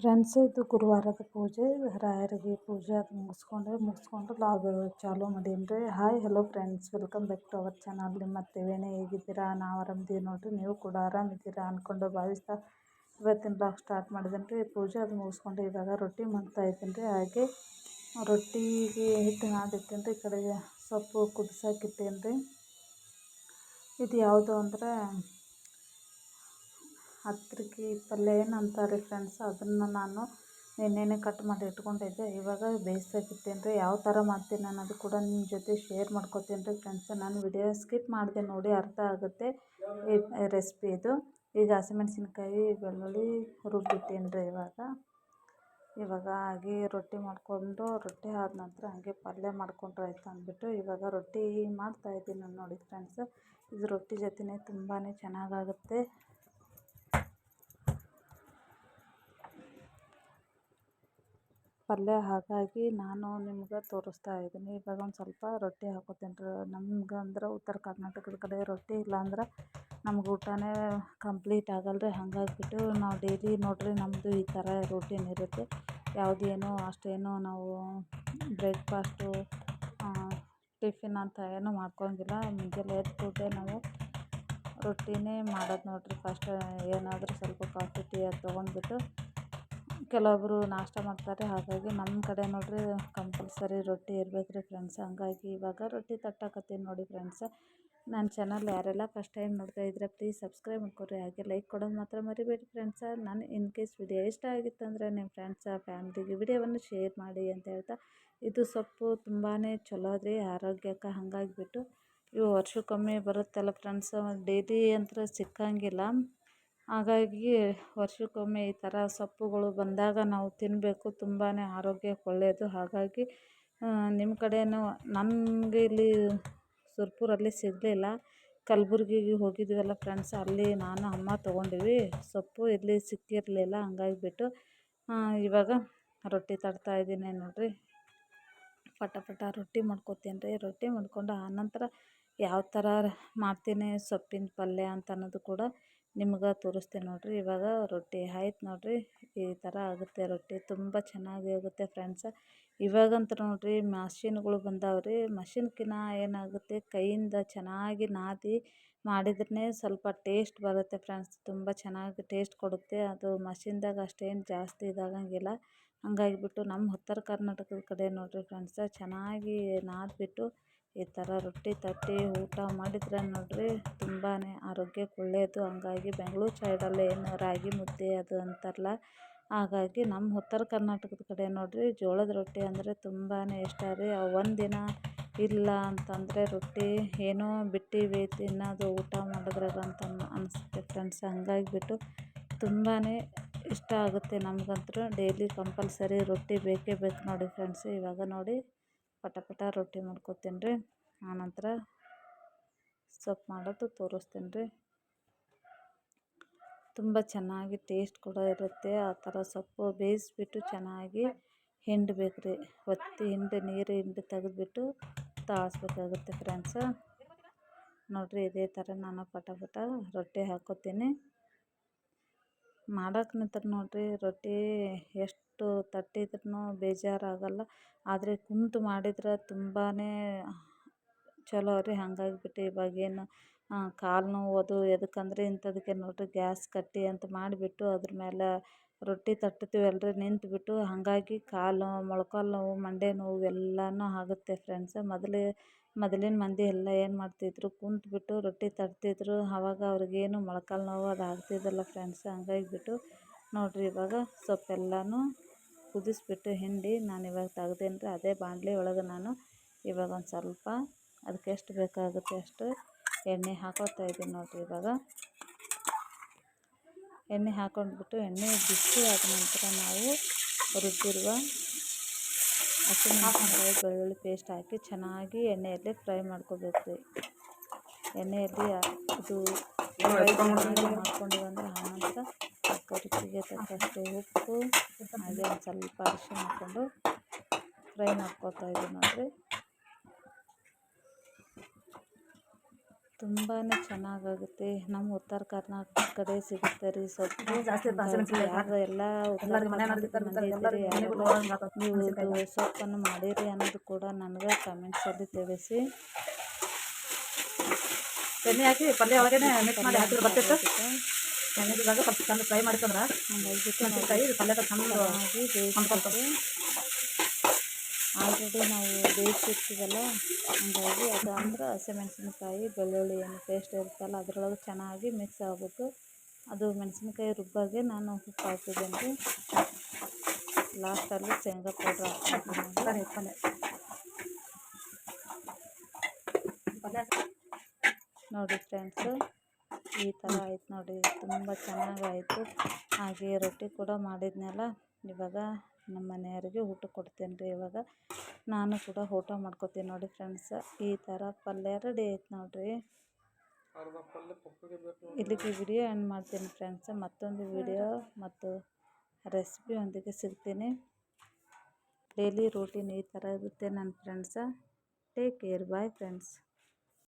Friends, ಇದು ಗುರುವಾರದ ಪೂಜೆ. ರಾಯರಿಗೆ ಪೂಜೆ ಅದು ಮುಗಿಸ್ಕೊಂಡು ಲಾಗ್ ಚಾಲೂ ಮಾಡೀನಿ. Hi hello friends, welcome back to our channel. ನಿಮ್ಮ ವೇಣೆ ಹೇಗಿದ್ದೀರಾ? ನಾವು ಆರಾಮಿದ್ದೀವಿ ನೋಡಿರಿ. ನೀವು ಕೂಡ ಆರಾಮಿದ್ದೀರಾ ಅಂದ್ಕೊಂಡು ಭಾವಿಸ್ತಾ ಇವತ್ತಿನ ಬ್ಲಾಗ್ ಸ್ಟಾರ್ಟ್ ಮಾಡಿದ್ದೀನಿ. ಪೂಜೆ ಅದು ಮುಗಿಸ್ಕೊಂಡು ಇವಾಗ ರೊಟ್ಟಿ ಮಾಡ್ತಾಯಿದ್ದೀನಿ. ಹಾಗೆ ರೊಟ್ಟಿಗೆ ಹಿಟ್ಟು ನಾದಿಟ್ಟೇನ್ರಿ. ಈ ಕಡೆಗೆ ಸೊಪ್ಪು ಕುದಿಸಾಕಿಟ್ಟೇನ್ರಿ. ಇದು ಯಾವುದು ಅಂದರೆ ಹತ್ರಿಕೆ ಪಲ್ಯ ಏನು ಅಂತಾರೆ ಫ್ರೆಂಡ್ಸ್. ಅದನ್ನು ನಾನು ನಿನ್ನೆನೇ ಕಟ್ ಮಾಡಿ ಇಟ್ಕೊಂಡಿದ್ದೆ. ಇವಾಗ ಬೇಯಿಸೋಕಿಟ್ಟೇನ್ರಿ. ಯಾವ ಥರ ಮಾಡ್ತೀನಿ ಅನ್ನೋದು ಕೂಡ ನಿಮ್ಮ ಜೊತೆ ಶೇರ್ ಮಾಡ್ಕೊತೀನಿ ರೀ ಫ್ರೆಂಡ್ಸ್. ನಾನು ವಿಡಿಯೋ ಸ್ಕಿಪ್ ಮಾಡಿದೆ ನೋಡಿ, ಅರ್ಥ ಆಗುತ್ತೆ ಈ ರೆಸಿಪಿ ಇದು. ಈಗ ಹಸಿಮೆಣ್ಸಿನ್ಕಾಯಿ ಬೆಳ್ಳುಳ್ಳಿ ರುಬ್ಬಿಟ್ಟೇನಿ ರೀ. ಇವಾಗ ಹಾಗೆ ರೊಟ್ಟಿ ಮಾಡಿಕೊಂಡು, ರೊಟ್ಟಿ ಆದ ನಂತರ ಹಾಗೆ ಪಲ್ಯ ಮಾಡ್ಕೊಂಡ್ರೆ ಆಯ್ತು ಅಂದ್ಬಿಟ್ಟು ಇವಾಗ ರೊಟ್ಟಿ ಮಾಡ್ತಾಯಿದ್ದೀನಿ ನೋಡಿ ಫ್ರೆಂಡ್ಸ್. ಇದು ರೊಟ್ಟಿ ಜೊತೆನೇ ತುಂಬಾ ಚೆನ್ನಾಗಾಗುತ್ತೆ ಪಲ್ಯ. ಹಾಗಾಗಿ ನಾನು ನಿಮ್ಗೆ ತೋರಿಸ್ತಾ ಇದ್ದೀನಿ. ಇವಾಗ ಒಂದು ಸ್ವಲ್ಪ ರೊಟ್ಟಿ ಹಾಕೋತೀನಿ ರೀ. ನಮ್ಗೆ ಅಂದ್ರೆ ಉತ್ತರ ಕರ್ನಾಟಕದ ಕಡೆ ರೊಟ್ಟಿ ಇಲ್ಲಾಂದ್ರೆ ನಮ್ಗೆ ಊಟನೇ ಕಂಪ್ಲೀಟ್ ಆಗಲ್ಲ ರೀ. ಹಾಗಾಗಿಬಿಟ್ಟು ನಾವು ಡೈಲಿ ನೋಡಿರಿ ನಮ್ಮದು ಈ ಥರ ರೂಟೀನ್ ಇರುತ್ತೆ. ಯಾವುದೇನೋ ಅಷ್ಟೇನೋ ನಾವು ಬ್ರೇಕ್ಫಾಸ್ಟು ಟಿಫಿನ್ ಅಂತ ಏನೂ ಮಾಡ್ಕೊಳಂಗಿಲ್ಲ. ಮುಂಜಾನೆ ಎದ್ದ ಕೂಡಲೇ ನಾವು ರೊಟ್ಟಿನೇ ಮಾಡೋದು ನೋಡಿರಿ. ಫಸ್ಟ್ ಏನಾದರೂ ಸ್ವಲ್ಪ ಕಾಫಿ ಟೀ ಅದು ತೊಗೊಂಡ್ಬಿಟ್ಟು ಕೆಲವೊಬ್ಬರು ನಾಷ್ಟ ಮಾಡ್ತಾರೆ. ಹಾಗಾಗಿ ನಮ್ಮ ಕಡೆ ನೋಡಿರಿ ಕಂಪಲ್ಸರಿ ರೊಟ್ಟಿ ಇರಬೇಕು ರೀ ಫ್ರೆಂಡ್ಸ್. ಹಂಗಾಗಿ ಇವಾಗ ರೊಟ್ಟಿ ತಟ್ಟಾಕತ್ತೀನಿ ನೋಡಿ ಫ್ರೆಂಡ್ಸ್. ನನ್ನ ಚಾನಲ್ ಯಾರೆಲ್ಲ ಫಸ್ಟ್ ಟೈಮ್ ನೋಡ್ತಾ ಇದ್ದರೆ ಪ್ಲೀಸ್ ಸಬ್ಸ್ಕ್ರೈಬ್ ಮಾಡ್ಕೊರಿ. ಹಾಗೆ ಲೈಕ್ ಕೊಡೋದು ಮಾತ್ರ ಮರಿಬೇಡಿ ಫ್ರೆಂಡ್ಸ. ನಾನು ಇನ್ ಕೇಸ್ ವಿಡಿಯೋ ಇಷ್ಟ ಆಗಿತ್ತಂದರೆ ನಿಮ್ಮ ಫ್ರೆಂಡ್ಸ ಫ್ಯಾಮಿಲಿಗೆ ವಿಡಿಯೋವನ್ನು ಶೇರ್ ಮಾಡಿ ಅಂತ ಹೇಳ್ತಾ, ಇದು ಸೊಪ್ಪು ತುಂಬಾ ಚಲೋ ರೀ ಆರೋಗ್ಯಕ್ಕೆ. ಹಾಗಾಗಿಬಿಟ್ಟು ಇವು ವರ್ಷಕ್ಕೊಮ್ಮೆ ಬರುತ್ತಲ್ಲ ಫ್ರೆಂಡ್ಸ್, ಡೈಲಿ ಅಂತ ಸಿಕ್ಕಂಗಿಲ್ಲ. ಹಾಗಾಗಿ ವರ್ಷಕ್ಕೊಮ್ಮೆ ಈ ಥರ ಸೊಪ್ಪುಗಳು ಬಂದಾಗ ನಾವು ತಿನ್ನಬೇಕು. ತುಂಬಾ ಆರೋಗ್ಯಕ್ಕೆ ಒಳ್ಳೆಯದು. ಹಾಗಾಗಿ ನಿಮ್ಮ ಕಡೆಯೂ ನಮಗೆ ಇಲ್ಲಿ ಸುರ್ಪುರಲ್ಲಿ ಸಿಗಲಿಲ್ಲ. ಕಲಬುರ್ಗಿಗೆ ಹೋಗಿದ್ವಲ್ಲ ಫ್ರೆಂಡ್ಸ್, ಅಲ್ಲಿ ನಾನು ಅಮ್ಮ ತೊಗೊಂಡಿವಿ ಸೊಪ್ಪು. ಇಲ್ಲಿ ಸಿಕ್ಕಿರಲಿಲ್ಲ. ಹಂಗಾಗಿಬಿಟ್ಟು ಇವಾಗ ರೊಟ್ಟಿ ತಟ್ತಾಯಿದ್ದೀನಿ ನೋಡಿರಿ. ಪಟ ರೊಟ್ಟಿ ಮಾಡ್ಕೊತೀನಿ ರೀ. ರೊಟ್ಟಿ ಮಾಡ್ಕೊಂಡು ಆನಂತರ ಯಾವ ಥರ ಮಾಡ್ತೀನಿ ಸೊಪ್ಪಿನ ಪಲ್ಯ ಅಂತ ಅನ್ನೋದು ಕೂಡ ನಿಮ್ಗೆ ತೋರಿಸ್ತೀನಿ ನೋಡಿರಿ. ಇವಾಗ ರೊಟ್ಟಿ ಆಯ್ತು ನೋಡಿರಿ. ಈ ಥರ ಆಗುತ್ತೆ ರೊಟ್ಟಿ. ತುಂಬ ಚೆನ್ನಾಗಿ ಆಗುತ್ತೆ ಫ್ರೆಂಡ್ಸ. ಇವಾಗಂತೂ ನೋಡಿರಿ ಮಷಿನ್ಗಳು ಬಂದಾವ್ರಿ. ಮಷಿನ್ಕಿನ್ನ ಏನಾಗುತ್ತೆ ಕೈಯಿಂದ ಚೆನ್ನಾಗಿ ನಾದಿ ಮಾಡಿದ್ರೇ ಸ್ವಲ್ಪ ಟೇಸ್ಟ್ ಬರುತ್ತೆ ಫ್ರೆಂಡ್ಸ್. ತುಂಬ ಚೆನ್ನಾಗಿ ಟೇಸ್ಟ್ ಕೊಡುತ್ತೆ. ಅದು ಮಷಿನ್ದಾಗ ಅಷ್ಟೇನು ಜಾಸ್ತಿ ಇದಾಗಂಗಿಲ್ಲ. ಹಂಗಾಗಿಬಿಟ್ಟು ನಮ್ಮ ಉತ್ತರ ಕರ್ನಾಟಕದ ಕಡೆ ನೋಡಿರಿ ಫ್ರೆಂಡ್ಸ, ಚೆನ್ನಾಗಿ ನಾದಿಬಿಟ್ಟು ಈ ಥರ ರೊಟ್ಟಿ ತಟ್ಟಿ ಊಟ ಮಾಡಿದ್ರೆ ನೋಡಿರಿ ತುಂಬಾ ಆರೋಗ್ಯಕ್ಕೆ ಒಳ್ಳೆಯದು. ಹಂಗಾಗಿ ಬೆಂಗಳೂರು ಸೈಡಲ್ಲಿ ಏನು ರಾಗಿ ಮುದ್ದೆ ಅದು ಅಂತಾರಲ್ಲ, ಹಾಗಾಗಿ ನಮ್ಮ ಉತ್ತರ ಕರ್ನಾಟಕದ ಕಡೆ ನೋಡಿರಿ ಜೋಳದ ರೊಟ್ಟಿ ಅಂದರೆ ತುಂಬಾ ಇಷ್ಟ ರೀ. ಒಂದಿನ ಇಲ್ಲ ಅಂತಂದರೆ ರೊಟ್ಟಿ ಏನೋ ಬಿಟ್ಟಿವಿ ತಿನ್ನೋದು ಊಟ ಮಾಡೋದ್ರಾಗ ಅಂತ ಅನಿಸುತ್ತೆ ಫ್ರೆಂಡ್ಸ್. ಹಂಗಾಗಿಬಿಟ್ಟು ತುಂಬಾ ಇಷ್ಟ ಆಗುತ್ತೆ ನಮಗಂತೂ. ಡೈಲಿ ಕಂಪಲ್ಸರಿ ರೊಟ್ಟಿ ಬೇಕೇ ಬೇಕು ನೋಡಿ ಫ್ರೆಂಡ್ಸ್. ಇವಾಗ ನೋಡಿ ಪಟ ರೊಟ್ಟಿ ಮಾಡ್ಕೊತೀನಿ ರೀ. ಆನಂತರ ಸೊಪ್ಪು ಮಾಡೋದು ತೋರಿಸ್ತೀನಿ ರೀ. ತುಂಬ ಚೆನ್ನಾಗಿ ಟೇಸ್ಟ್ ಕೂಡ ಇರುತ್ತೆ. ಆ ಥರ ಸೊಪ್ಪು ಬೇಯಿಸ್ಬಿಟ್ಟು ಚೆನ್ನಾಗಿ ಹಿಂಡಬೇಕು ರೀ. ನೀರು ಹಿಂಡಿ ತೆಗೆದ್ಬಿಟ್ಟು ತಾಳಿಸ್ಬೇಕಾಗುತ್ತೆ ಫ್ರೆಂಡ್ಸ. ನೋಡಿರಿ ಇದೇ ಥರ ನಾನು ಪಟ ರೊಟ್ಟಿ ಹಾಕ್ಕೋತೀನಿ. ಮಾಡೋಕೆ ನಿಂತ್ರೆ ನೋಡಿರಿ ರೊಟ್ಟಿ ಎಷ್ಟು ತಟ್ಟಿದ್ರೂ ಬೇಜಾರಾಗಲ್ಲ. ಆದರೆ ಕುಂತು ಮಾಡಿದ್ರೆ ತುಂಬಾ ಚಲೋ ರೀ. ಹಾಗಾಗಿಬಿಟ್ಟು ಇವಾಗೇನು ಕಾಲು ನೋವು ಅದು ಎದಕ್ಕಂದ್ರೆ ಇಂಥದಕ್ಕೆ ನೋಡಿರಿ ಗ್ಯಾಸ್ ಕಟ್ಟಿ ಅಂತ ಮಾಡಿಬಿಟ್ಟು ಅದ್ರ ಮೇಲೆ ರೊಟ್ಟಿ ತಟ್ತೀವಲ್ರಿ ನಿಂತುಬಿಟ್ಟು. ಹಾಗಾಗಿ ಕಾಲು ಮೊಳಕಾಲು ನೋವು, ಮಂಡೆ ನೋವು ಎಲ್ಲನೂ ಆಗುತ್ತೆ ಫ್ರೆಂಡ್ಸ್. ಮೊದಲಿನ ಮಂದಿ ಎಲ್ಲ ಏನು ಮಾಡ್ತಿದ್ರು ಕುಂತ್ಬಿಟ್ಟು ರೊಟ್ಟಿ ತಟ್ತಿದ್ರು. ಆವಾಗ ಅವ್ರಿಗೇನು ಮೊಳಕಾಲು ನೋವು ಅದು ಆಗ್ತಿದ್ದಲ್ಲ ಫ್ರೆಂಡ್ಸ್. ಹಂಗಾಗಿಬಿಟ್ಟು ನೋಡಿರಿ ಇವಾಗ ಸೊಪ್ಪೆಲ್ಲನೂ ಕುದಿಸ್ಬಿಟ್ಟು ಹಿಂಡಿ ನಾನು ಇವಾಗ ತೆಗ್ದೇನಿ ರೀ. ಅದೇ ಬಾಣಲೆ ಒಳಗೆ ನಾನು ಇವಾಗ ಒಂದು ಸ್ವಲ್ಪ ಅದಕ್ಕೆ ಎಷ್ಟು ಬೇಕಾಗುತ್ತೆ ಅಷ್ಟು ಎಣ್ಣೆ ಹಾಕೋತಾ ಇದ್ದೀನಿ ನೋಡಿರಿ. ಇವಾಗ ಎಣ್ಣೆ ಹಾಕೊಂಡ್ಬಿಟ್ಟು ಎಣ್ಣೆ ಬಿಸಿ ಆದ ನಂತರ ನಾವು ರುಬ್ಬಿರುವ ಹಸಿಮೆಣಸಿನಕಾಯಿ ಬೆಳ್ಳುಳ್ಳಿ ಪೇಸ್ಟ್ ಹಾಕಿ ಚೆನ್ನಾಗಿ ಎಣ್ಣೆಯಲ್ಲಿ ಫ್ರೈ ಮಾಡ್ಕೋಬೇಕು ರೀ. ಎಣ್ಣೆಯಲ್ಲಿ ಅದು ಫ್ರೈ ಚೆನ್ನಾಗಿ ಮಾಡ್ಕೊಂಡಿವಂದ್ರೆ ಆನಂತರ ರುಚಿಗೆ ತಕ್ಕಷ್ಟು ಉಪ್ಪು ಹಾಗೆ ಒಂದು ಸ್ವಲ್ಪ ಅರಿಶಿಣ ಹಾಕ್ಕೊಂಡು ಫ್ರೈ ಮಾಡ್ಕೊತಾ ಇದ್ದೀವಿ ನೋಡಿರಿ. ತುಂಬಾ ಚೆನ್ನಾಗಾಗುತ್ತೆ. ನಮ್ಮ ಉತ್ತರ ಕರ್ನಾಟಕ ಕಡೆ ಸಿಗುತ್ತೆ ರೀ ಸೊಪ್ಪು. ಜಾಸ್ತಿ ಯಾರು ಎಲ್ಲ ಉತ್ತರ ಕರ್ನಾಟಕದ ಮಂದಿ ಇದ್ದೀರಿ ಯಾರೆಲ್ಲ ನೀವು ಇದು ಸೊಪ್ಪನ್ನು ಮಾಡಿರಿ ಅನ್ನೋದು ಕೂಡ ನನಗೆ ಕಮೆಂಟ್ಸಲ್ಲಿ ತಿಳಿಸಿ. ಎಣ್ಣೆ ಹಾಕಿ ಪಲ್ಯ ಒಳಗೇನೆ ಮಿಕ್ಸ್ ಮಾಡಿ ಹಾಕಿದ್ರೆ ಬರ್ತಿತ್ತು. ಎಣ್ಣೆದಾಗ ಸ್ವಲ್ಪ ಚಂದ ಫ್ರೈ ಮಾಡ್ಕೊಂಡ್ರೆ ಮೆಣಸಿನ್ಕಾಯಿ ಪಲ್ಯದ ಚೆನ್ನಾಗಿ ಬೇಯಿಸ್ಬೇಕು. ಆಲ್ರೆಡಿ ನಾವು ಬೇಯಿಸಿರ್ತೀವಲ್ಲ, ಹಾಗಾಗಿ ಅದು ಅಂದ್ರೆ ಹಸಿಮೆಣಸಿನ್ಕಾಯಿ ಬೆಳ್ಳುಳ್ಳಿ ಏನು ಪೇಸ್ಟ್ ಇರುತ್ತಲ್ಲ ಅದರೊಳಗೆ ಚೆನ್ನಾಗಿ ಮಿಕ್ಸ್ ಆಗಬೇಕು. ಅದು ಮೆಣಸಿನ್ಕಾಯಿ ರುಬ್ಬಾಗೆ ನಾನು ಉಪ್ಪು ಹಾಕಿದ್ದೇನೆ ರೀ. ಲಾಸ್ಟಲ್ಲಿ ಶೇಂಗಾ ಪೌಡ್ರ್ ಹಾಕ್ತೀನಿ. ನೋಡಿ ಫ್ರೆಂಡ್ಸು, ಈ ಥರ ಆಯ್ತು ನೋಡಿ, ತುಂಬ ಚೆನ್ನಾಗಾಯಿತು. ಹಾಗೆ ರೊಟ್ಟಿ ಕೂಡ ಮಾಡಿದ್ನಲ್ಲ, ಇವಾಗ ನಮ್ಮ ಮನೆಯವರಿಗೆ ಊಟ ಕೊಡ್ತೇನೆ ರೀ. ಇವಾಗ ನಾನು ಕೂಡ ಊಟ ಮಾಡ್ಕೊತೀನಿ ನೋಡಿ ಫ್ರೆಂಡ್ಸ್. ಈ ಥರ ಪಲ್ಯ ರೆಡಿ ಆಯ್ತು ನೋಡಿರಿ. ಇಲ್ಲಿಗೆ ವಿಡಿಯೋ ಎಂಡ್ ಮಾಡ್ತೀನಿ ಫ್ರೆಂಡ್ಸ್. ಮತ್ತೊಂದು ವಿಡಿಯೋ ಮತ್ತು ರೆಸಿಪಿಯೊಂದಿಗೆ ಸಿಗ್ತೀನಿ. ಡೈಲಿ ರೂಟೀನ್ ಈ ಥರ ಇರುತ್ತೆ ನನ್ನ friends. Take care, bye friends.